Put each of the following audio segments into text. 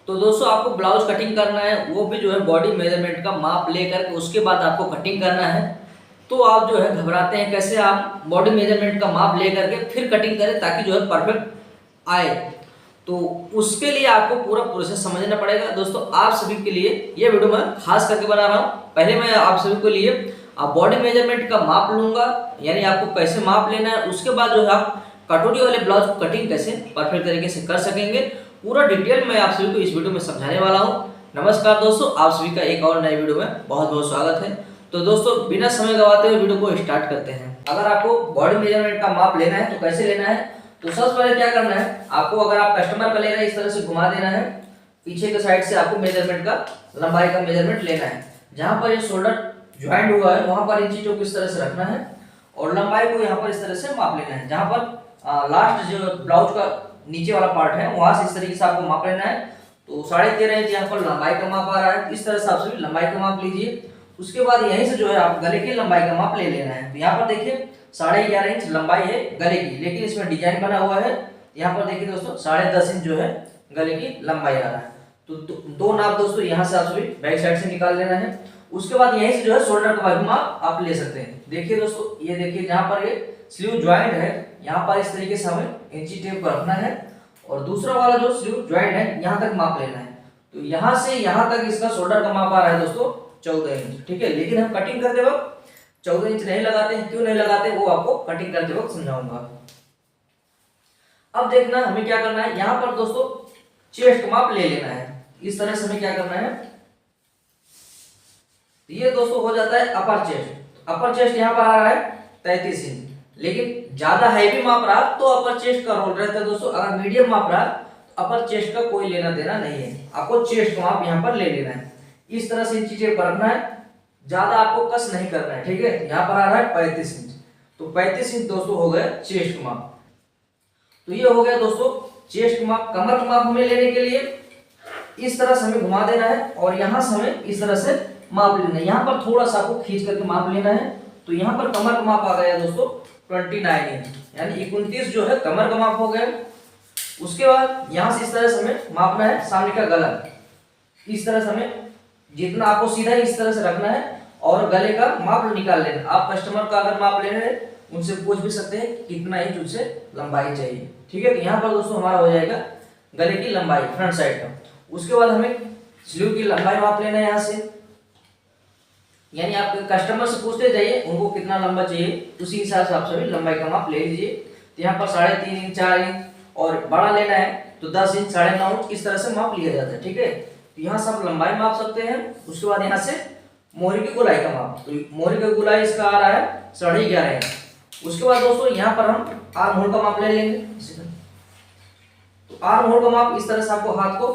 तो दोस्तों आपको ब्लाउज कटिंग करना है, वो भी जो है बॉडी मेजरमेंट का माप लेकर के उसके बाद आपको कटिंग करना है। तो आप जो है घबराते हैं कैसे आप बॉडी मेजरमेंट का माप लेकर के फिर कटिंग करें ताकि जो है परफेक्ट आए। तो उसके लिए आपको पूरा प्रोसेस समझना पड़ेगा। दोस्तों आप सभी के लिए ये वीडियो मैं खास करके बना रहा हूँ। पहले मैं आप सभी के लिए बॉडी मेजरमेंट का माप लूंगा, यानी आपको कैसे माप लेना है, उसके बाद जो है आप कटोरी वाले ब्लाउज को कटिंग कैसे परफेक्ट तरीके से कर सकेंगे, पूरा डिटेल मैं आप सभी को इस वीडियो में समझाने वाला हूँ। नमस्कार दोस्तों, आप सभी का एक और नए वीडियो में बहुत बहुत स्वागत है। तो दोस्तों बिना समय गवाते हुए वीडियो को स्टार्ट करते हैं। अगर आपको बॉडी मेजरमेंट का माप लेना है तो कैसे लेना है, तो सबसे पहले क्या करना है, आपको अगर आप कस्टमर का लेना है इस तरह से घुमा देना है। पीछे के साइड से आपको मेजरमेंट का लंबाई का मेजरमेंट लेना है। जहां पर ये शोल्डर ज्वाइंट हुआ है वहां पर इंची टेप इस तरह से रखना है और लंबाई को यहाँ पर इस तरह से माप लेना है। जहां पर लास्ट जो ब्लाउज का नीचे वाला पार्ट है वहां से इस तरीके से आपको माप लेना है। तो 13.5 इंच यहाँ पर लंबाई का माप आ रहा है। इस तरह से आप सभी लंबाई का माप लीजिए। उसके बाद यहीं से जो है आप गले की लंबाई का माप ले लेना है। तो यहाँ पर देखिए 11.5 इंच लंबाई है गले की, लेकिन इसमें डिजाइन बना हुआ है। यहाँ पर देखिए दोस्तों 10.5 इंच जो है गले की लंबाई आ रहा है। तो दो नाप दोस्तों यहाँ से आप सभी बैक साइड से निकाल लेना है। उसके बाद यहीं से जो है शोल्डर का भी माप आप ले सकते हैं। देखिए दोस्तों, ये देखिए जहाँ पर ये स्लीव ज्वाइंट है यहाँ पर इस तरीके से हमें इंची टेप पर रखना है और दूसरा वाला जो स्लीव ज्वाइंट है यहाँ तक माप लेना है। तो यहाँ से यहाँ तक इसका शोल्डर का माप आ रहा है दोस्तों 14 इंच, ठीक है। लेकिन हम कटिंग करते वक्त 14 इंच नहीं लगाते हैं। क्यों नहीं लगाते वो आपको कटिंग करते वक्त समझाऊंगा। अब देखना हमें क्या करना है, यहाँ पर दोस्तों चेस्ट का माप ले लेना है। इस तरह से हमें क्या करना है, ये दोस्तों हो जाता है अपर चेस्ट। अपर चेस्ट यहाँ पर आ रहा है 33 इंच, लेकिन ज्यादा हैवी माप रहा तो अपर चेस्ट का रोल रहता है दोस्तों। अगर मीडियम माप रहा तो अपर चेस्ट का कोई लेना देना नहीं है। आपको चेस्ट का माप यहाँ पर ले लेना है। इस तरह से इंची टेप पर रखना है, ज्यादा आपको कस नहीं करना है, ठीक है। यहाँ पर आ रहा है 35 इंच, तो 35 इंच दोस्तों हो गया चेस्ट का माप। तो ये हो गया दोस्तों चेस्ट का माप। कमर का माप हमें लेने के लिए इस तरह से हमें घुमा देना है और यहाँ से हमें इस तरह से माप लेना है। यहाँ पर थोड़ा सा आपको खींच करके माप लेना है। तो यहाँ पर कमर का माप आ गया दोस्तों 29 इंच, यानी 29 जो है कमर का माप हो गया। उसके बाद यहाँ से इस तरह से हमें मापना है सामने का गला। इस तरह से हमें जितना आपको सीधा इस तरह से रखना है और गले का माप निकाल लेना। आप कस्टमर का अगर माप लेना है उनसे पूछ भी सकते हैं कितना इंच उनसे लंबाई चाहिए, ठीक है। तो यहाँ पर दोस्तों हमारा हो जाएगा गले की लंबाई फ्रंट साइड का। उसके बाद हमें स्लीव की लंबाई माप लेना है यहाँ से, यानी आप कस्टमर से पूछते जाइए उनको कितना लंबा चाहिए, उसी हिसाब से आप सभी लंबाई का माप ले लीजिए। तो यहाँ पर 3.5 इंच 4 इंच और बड़ा लेना है तो 10 इंच 9.5 इंच इस तरह से माप लिया जाता है, ठीक है। तो यहाँ से आप लंबाई माप सकते हैं। उसके बाद यहाँ से मोहरी की गोलाई का माप, तो मोहरी की गोलाई इसका आ रहा है 11.5 इंच। उसके बाद दोस्तों यहाँ पर हम आर्म होल का माप ले लेंगे। तो आर्म होल का माप इस तरह से आपको हाथ को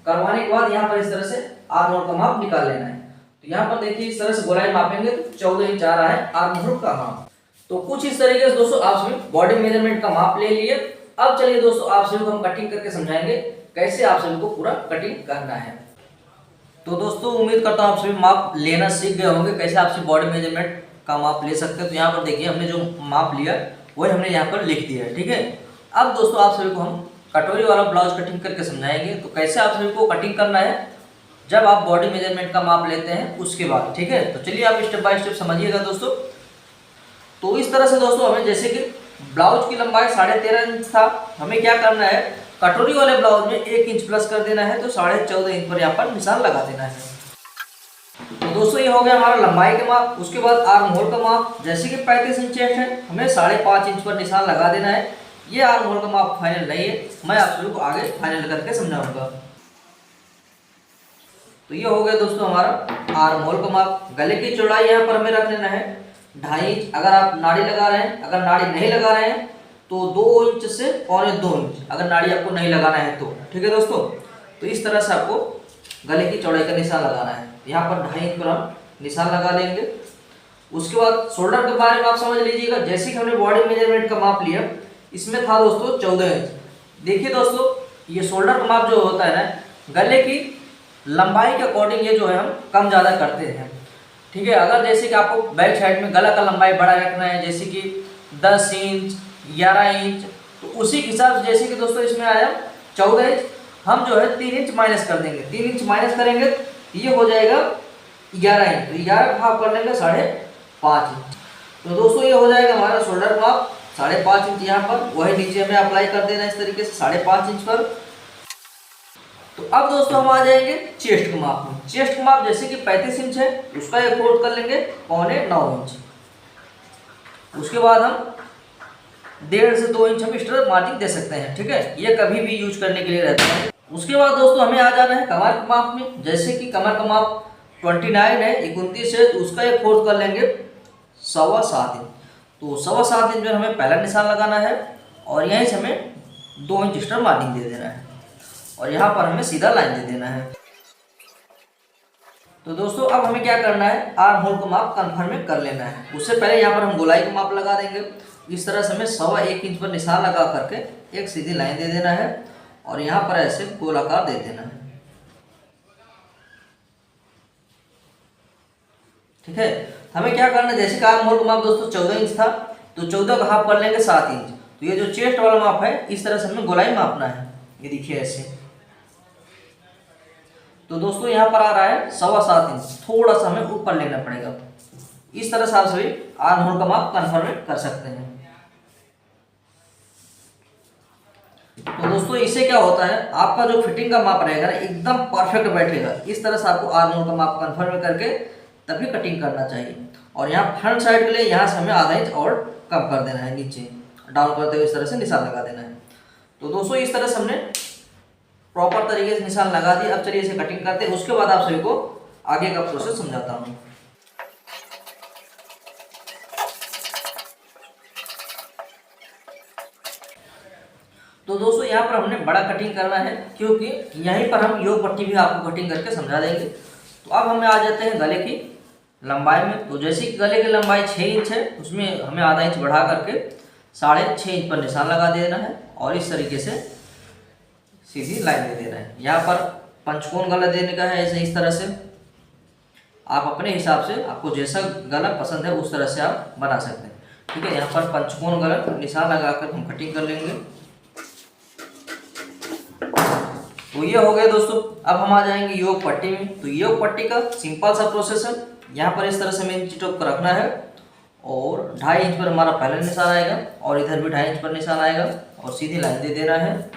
करवाने के बाद यहाँ पर इस तरह से आर्म होल का माप निकाल लेना है। तो यहाँ पर देखिए इस तरह से गोलाई मापेंगे तो 14 इंच आ रहा है आर्म होल का माप। तो कुछ इस तरीके से दोस्तों आप सभी बॉडी मेजरमेंट का माप ले लिए। अब चलिए दोस्तों आप सभी को हम कटिंग करके समझाएंगे कैसे आप सभी को पूरा कटिंग करना है। तो दोस्तों उम्मीद करता हूँ आप सभी माप लेना सीख गए होंगे, कैसे आप सभी बॉडी मेजरमेंट का माप ले सकते हैं। तो यहाँ पर देखिए हमने जो माप लिया वही हमने यहाँ पर लिख दिया है, ठीक है। अब दोस्तों आप सभी को हम कटोरी वाला ब्लाउज कटिंग करके समझाएंगे तो कैसे आप सभी को कटिंग करना है जब आप बॉडी मेजरमेंट का माप लेते हैं उसके बाद, ठीक है। तो चलिए आप स्टेप बाय स्टेप समझिएगा दोस्तों। तो इस तरह से दोस्तों हमें जैसे कि ब्लाउज की लंबाई 13.5 इंच था, हमें क्या करना है कटोरी वाले ब्लाउज में 1 इंच प्लस कर देना है। तो 14.5 इंच पर यहाँ पर निशान लगा देना है। तो दोस्तों ये हो गया हमारा लंबाई का माप। उसके बाद आर्म होल का माप, जैसे कि 35 इंच चेस्ट है हमें 5.5 इंच पर निशान लगा देना है। ये आर्म होल का माप फाइनल नहीं है, मैं आप सभी को आगे फाइनल करके समझाऊंगा। तो ये हो गया दोस्तों हमारा आर्म होल का माप। गले की चौड़ाई यहाँ पर हमें रख लेना है 2.5 इंच। अगर आप नाड़ी लगा रहे हैं, अगर नाड़ी नहीं लगा रहे हैं तो 2 इंच से 2.25 इंच, अगर नाड़ी आपको नहीं लगाना है तो, ठीक है दोस्तों। तो इस तरह से आपको गले की चौड़ाई का निशान लगाना है। यहाँ पर 2.5 इंच पर हम निशान लगा देंगे। उसके बाद शोल्डर के बारे में आप समझ लीजिएगा। जैसे कि हमने बॉडी मेजरमेंट का माप लिया, इसमें था दोस्तों 14 इंच। देखिए दोस्तों ये शोल्डर का माप जो होता है ना, गले की लंबाई के अकॉर्डिंग ये जो है हम कम ज़्यादा करते हैं, ठीक है। अगर जैसे कि आपको बैक साइड में गला का लंबाई बड़ा रखना है, जैसे कि 10 इंच 11 इंच, तो उसी हिसाब से जैसे कि दोस्तों इसमें आया 14 इंच हम जो है 3 इंच माइनस कर देंगे। 3 इंच माइनस करेंगे तो ये हो जाएगा 11 इंच। तो 11 का भाग कर लेंगे 5.5 इंच। तो दोस्तों ये हो जाएगा हमारा शोल्डर माप 5.5 इंच यहाँ पर। वही नीचे हमें अप्लाई कर देना इस तरीके से 5.5 इंच पर। तो अब दोस्तों हम आ जाएंगे चेस्ट के माप में। चेस्ट का माप जैसे कि 35 इंच है, उसका एक फोर्थ कर लेंगे 9.25 इंच। उसके बाद हम 1.5 से 2 इंच हम एक्स्ट्रा मार्जिन दे सकते हैं, ठीक है। ये कभी भी यूज करने के लिए रहता है। उसके बाद दोस्तों हमें आ जाना है कमर के माप में। जैसे कि कमर का माप 29 है, 29 है, तो उसका एक फोर्थ कर लेंगे 7.25 इंच। तो 7.25 इंच में हमें पहला निशान लगाना है और यहीं से हमें 2 इंच एक्स्ट्रा मार्जिन दे देना है और यहाँ पर हमें सीधा लाइन दे देना है। तो दोस्तों अब हमें क्या करना है, आर्म होल का माप कन्फर्म कर लेना है। उससे पहले यहाँ पर हम गोलाई का माप लगा देंगे। इस तरह से हमें 1.25 इंच पर निशान लगा करके एक सीधी लाइन दे देना है और यहाँ पर ऐसे गोलाकार दे देना है, ठीक है। हमें क्या करना है, जैसे कि आर्म होल का माप दोस्तों 14 इंच था, तो 14 का हाफ कर लेंगे 7 इंच। तो ये जो चेस्ट वाला माप है, इस तरह से हमें गोलाई मापना है। ये देखिए ऐसे। तो दोस्तों यहाँ पर आ रहा है 7.25 इंच, थोड़ा सा हमें ऊपर लेना पड़ेगा। इस तरह से आप सभी आर्म होल का माप कन्फर्म कर सकते हैं। तो दोस्तों इससे क्या होता है, आपका जो फिटिंग का माप रहेगा ना एकदम परफेक्ट बैठेगा। इस तरह से आपको आर्म होल का माप कन्फर्म करके तभी कटिंग करना चाहिए। और यहाँ फ्रंट साइड के लिए यहाँ से हमें आधा इंच और कम कर देना है, नीचे डाउन करते हुए इस तरह से निशान लगा देना है। तो दोस्तों इस तरह से हमने प्रॉपर तरीके से निशान लगा दिया। अब चलिए इसे कटिंग करते हैं, उसके बाद आप सभी को आगे का प्रोसेस समझाता हूँ। तो दोस्तों यहाँ पर हमने बड़ा कटिंग करना है, क्योंकि यहीं पर हम योग पट्टी भी आपको कटिंग करके समझा देंगे। तो अब हमें आ जाते हैं गले की लंबाई में। तो जैसे कि गले की लंबाई 6 इंच है, उसमें हमें आधा इंच बढ़ा करके 6.5 इंच पर निशान लगा देना है और इस तरीके से सीधी लाइन दे देना है। यहाँ पर पंचकोण गला देने का है, ऐसे इस तरह से आप अपने हिसाब से, आपको जैसा गला पसंद है उस तरह से आप बना सकते हैं, ठीक है। यहाँ पर पंचकोण गला निशान लगाकर हम कटिंग कर लेंगे। तो ये हो गया दोस्तों। अब हम आ जाएंगे योग पट्टी में। तो योग पट्टी का सिंपल सा प्रोसेस है। यहाँ पर इस तरह से हमें इंची टेप को रखना है और 2.5 इंच पर हमारा पहला निशान आएगा और इधर भी 2.5 इंच पर निशान आएगा और सीधी लाइन दे देना है।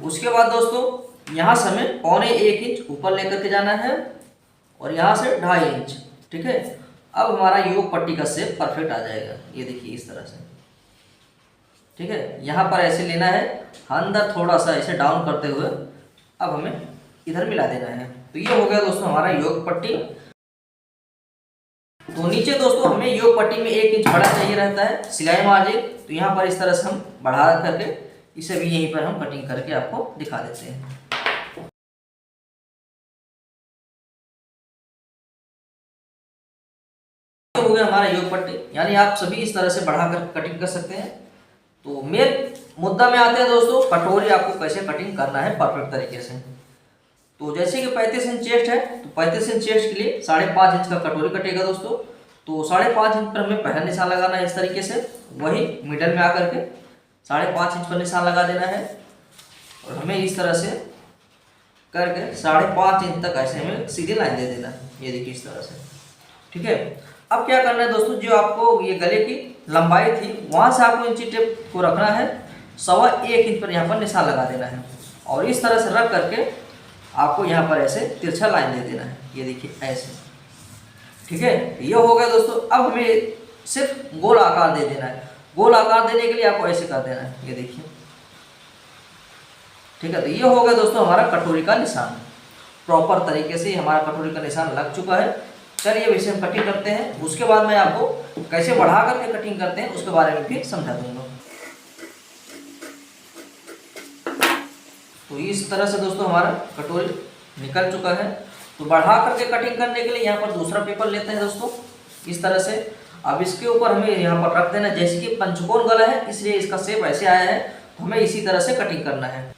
उसके बाद दोस्तों यहाँ से हमें 1.25 इंच ऊपर लेकर के जाना है और यहाँ से 2.5 इंच, ठीक है। अब हमारा योग पट्टी का शेप परफेक्ट आ जाएगा। ये देखिए इस तरह से, ठीक है। यहाँ पर ऐसे लेना है, अंदर थोड़ा सा ऐसे डाउन करते हुए अब हमें इधर मिला देना है। तो ये हो गया दोस्तों हमारा योग पट्टी। तो नीचे दोस्तों हमें योग पट्टी में 1 इंच बड़ा चाहिए रहता है सिलाई मार्जिन। तो यहाँ पर इस तरह से हम बढ़ा करके इसे भी यहीं पर हम कटिंग करके आपको दिखा देते हैं। हो गया हमारा योग पट्टी, यानी आप सभी इस तरह से बढ़ाकर कटिंग कर सकते हैं। तो मेन मुद्दा में आते हैं दोस्तों, कटोरी आपको कैसे कटिंग करना है परफेक्ट तरीके से। तो जैसे कि 35 इंच चेस्ट है, तो 35 इंच चेस्ट के लिए 5.5 इंच का कटोरी कटेगा दोस्तों। तो 5.5 इंच पर हमें पहला निशान लगाना है इस तरीके से, वही मिडल में आकर के 5.5 इंच पर निशान लगा देना है और हमें इस तरह से करके 5.5 इंच तक ऐसे हमें सीधी लाइन दे देना है। ये देखिए इस तरह से, ठीक है। अब क्या करना है दोस्तों, जो आपको ये गले की लंबाई थी वहाँ से आपको इंची टेप को रखना है 1.25 इंच पर यहाँ पर निशान लगा देना है और इस तरह से रख करके आपको यहाँ पर ऐसे तिरछा लाइन दे देना है। ये देखिए ऐसे, ठीक है। ये हो गया दोस्तों। अब हमें सिर्फ गोल आकार दे देना है। गोल आकार देने के लिए आपको ऐसे कर देना है, ये देखिए, ठीक है। तो ये हो गया दोस्तों हमारा कटोरी का निशान। प्रॉपर तरीके से हमारा कटोरी का निशान लग चुका है। चलिए अब इसे हम कटिंग करते हैं। उसके बाद मैं आपको कैसे बढ़ा करके कटिंग करते हैं उसके बारे में भी समझा दूंगा। तो इस तरह से दोस्तों हमारा कटोरी निकल चुका है। तो बढ़ा करके कटिंग करने के लिए यहाँ पर दूसरा पेपर लेते हैं दोस्तों, इस तरह से। अब इसके ऊपर हमें यहाँ पर रख देना, जैसे कि पंचकोण गला है इसलिए इसका शेप ऐसे आया है, तो हमें इसी तरह से कटिंग करना है।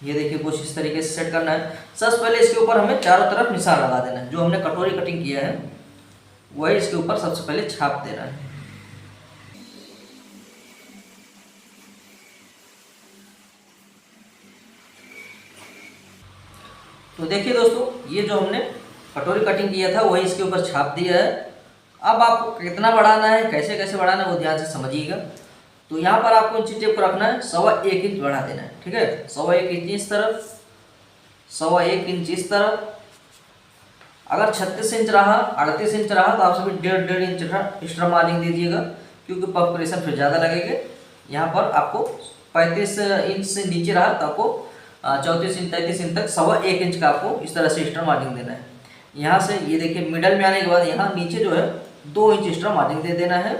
ये देखिए कुछ इस तरीके से सेट करना है। सबसे पहले इसके ऊपर हमें चारों तरफ निशान लगा देना है। जो हमने कटोरी कटिंग किया है वही इसके ऊपर सबसे पहले छाप देना है। तो देखिए दोस्तों, ये जो हमने कटोरी कटिंग किया था वही इसके ऊपर छाप दिया है। अब आपको कितना बढ़ाना है, कैसे कैसे बढ़ाना है वो ध्यान से समझिएगा। तो यहाँ पर आपको इंची टेप को रखना है 1.25 इंच बढ़ा देना है, ठीक है। 1.25 इंच इस तरफ, 1.25 इंच इस तरफ। अगर 36 इंच रहा, 38 इंच रहा तो आप सभी 1.5 इंच एक्स्ट्रा मार्जिन दीजिएगा, क्योंकि परफोरेशन फिर ज़्यादा लगेगा। यहाँ पर आपको 35 इंच से नीचे रहा तो आपको 34 इंच 33 इंच तक 1.25 इंच का आपको इस तरह से एक्स्ट्रा मार्जिन देना है। यहाँ से ये देखिए मिडल में आने के बाद यहाँ नीचे जो है 2 इंच एक्स्ट्रा मार्जिन दे देना है,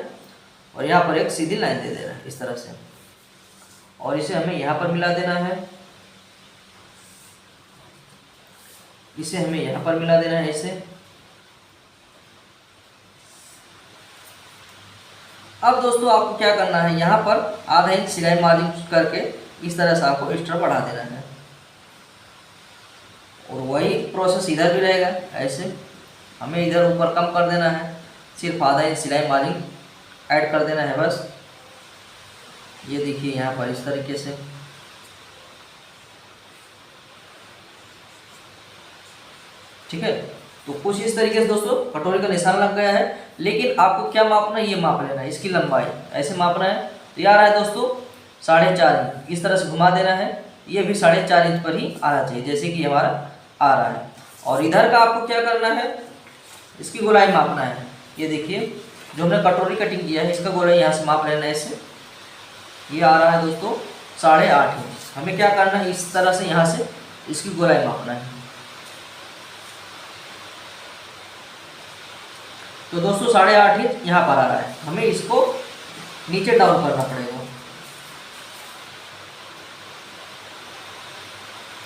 और यहाँ पर एक सीधी लाइन दे देना है इस तरह से, और इसे हमें यहाँ पर मिला देना है, इसे हमें यहाँ पर मिला देना है ऐसे। अब दोस्तों आपको क्या करना है, यहाँ पर आधा इंच सिलाई मार्जिन करके इस तरह से आपको एक्स्ट्रा बढ़ा देना है, और वही प्रोसेस इधर भी रहेगा ऐसे। हमें इधर ऊपर कम कर देना है, सिर्फ आधा इंच सिलाई मार्जिन ऐड कर देना है बस। ये देखिए यहाँ पर इस तरीके से। ठीक है, तो कुछ इस तरीके से दोस्तों कटोरी का निशान लग गया है। लेकिन आपको क्या मापना है, ये माप लेना है, इसकी लंबाई ऐसे मापना है। तो ये आ रहा है दोस्तों 4.5 इंच, इस तरह से घुमा देना है। ये भी 4.5 इंच पर ही आना चाहिए, जैसे कि हमारा आ रहा है। और इधर का आपको क्या करना है, इसकी गोलाई मापना है। ये देखिए जो हमने कटोरी कटिंग किया है इसका गोलाई यहाँ से माप लेना है इससे। ये आ रहा है दोस्तों 8.5 इंच। हमें क्या करना है, इस तरह से यहाँ से इसकी गोलाई मापना है। तो दोस्तों 8.5 इंच यहाँ पर आ रहा है, हमें इसको नीचे डाउन करना पड़ेगा।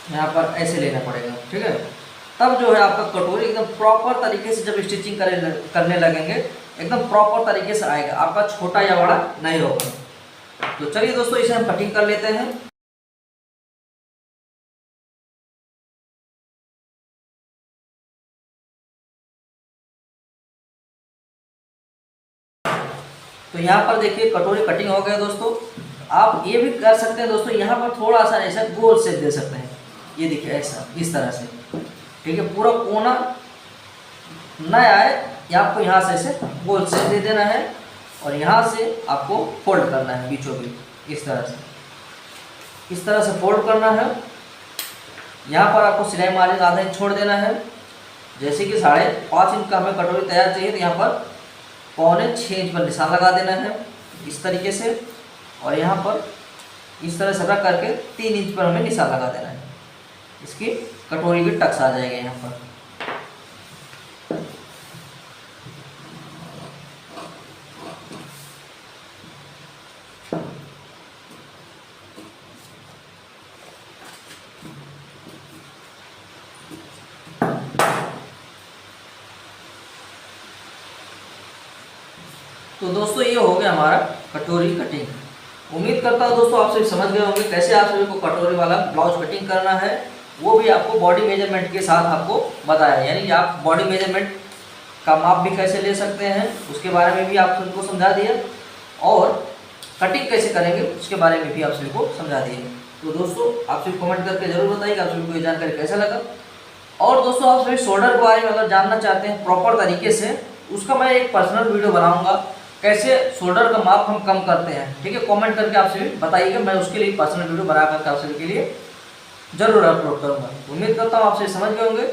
यहाँ पर ऐसे लेना पड़ेगा, ठीक है। तब जो है आपका कटोरी एकदम प्रॉपर तरीके से जब स्टिचिंग करने लगेंगे एकदम प्रॉपर तरीके से आएगा, आपका छोटा या बड़ा नहीं होगा। तो चलिए दोस्तों इसे हम कटिंग कर लेते हैं। तो यहाँ पर देखिए कटोरी कटिंग हो गया दोस्तों। आप ये भी कर सकते हैं दोस्तों, यहाँ पर थोड़ा सा ऐसा गोल शेप दे सकते हैं। ये देखिए ऐसा इस तरह से, ठीक है। पूरा कोना न आए, या आपको यहाँ से ऐसे गोल शेप दे देना है, और यहाँ से आपको फोल्ड करना है बीचों बीच इस तरह से, इस तरह से फोल्ड करना है। यहाँ पर आपको सिलाई मार्जिन आधा इंच छोड़ देना है। जैसे कि 5.5 इंच का हमें कटोरी तैयार चाहिए, तो यहाँ पर 6.25 इंच पर निशान लगा देना है इस तरीके से, और यहाँ पर इस तरह से रख करके 3 इंच पर हमें निशान लगा देना है। इसकी कटोरी भी टक्स आ जाएगा यहाँ पर। तो दोस्तों ये हो गया हमारा कटोरी कटिंग। उम्मीद करता हूँ दोस्तों आप सभी समझ गए होंगे कैसे आप सभी को कटोरी वाला ब्लाउज कटिंग करना है, वो भी आपको बॉडी मेजरमेंट के साथ आपको बताया। यानी आप बॉडी मेजरमेंट का माप भी कैसे ले सकते हैं उसके बारे में भी आप सभी को समझा दिया, और कटिंग कैसे करेंगे उसके बारे में भी आप सभी को समझा दिए। तो दोस्तों आप सभी कमेंट करके जरूर बताइएगा आप सभी को ये जानकारी कैसा लगा। और दोस्तों आप सभी शोल्डर के बारे में अगर जानना चाहते हैं प्रॉपर तरीके से, उसका मैं एक पर्सनल वीडियो बनाऊंगा, कैसे शोल्डर का माप हम कम करते हैं, ठीक है। कमेंट करके आप सभी बताइएगा, मैं उसके लिए पर्सनल वीडियो बना करके आप सभी के लिए जरूर अपलोड करूंगा। उम्मीद करता हूँ आप सभी समझ गए होंगे।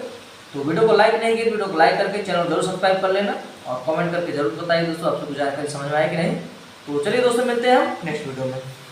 तो वीडियो को लाइक नहीं किया, वीडियो को लाइक करके चैनल जरूर सब्सक्राइब कर लेना, और कमेंट करके जरूर बताइए दोस्तों आप सबको जानकारी समझ में आए कि नहीं। तो चलिए दोस्तों मिलते हैं हम नेक्स्ट वीडियो में।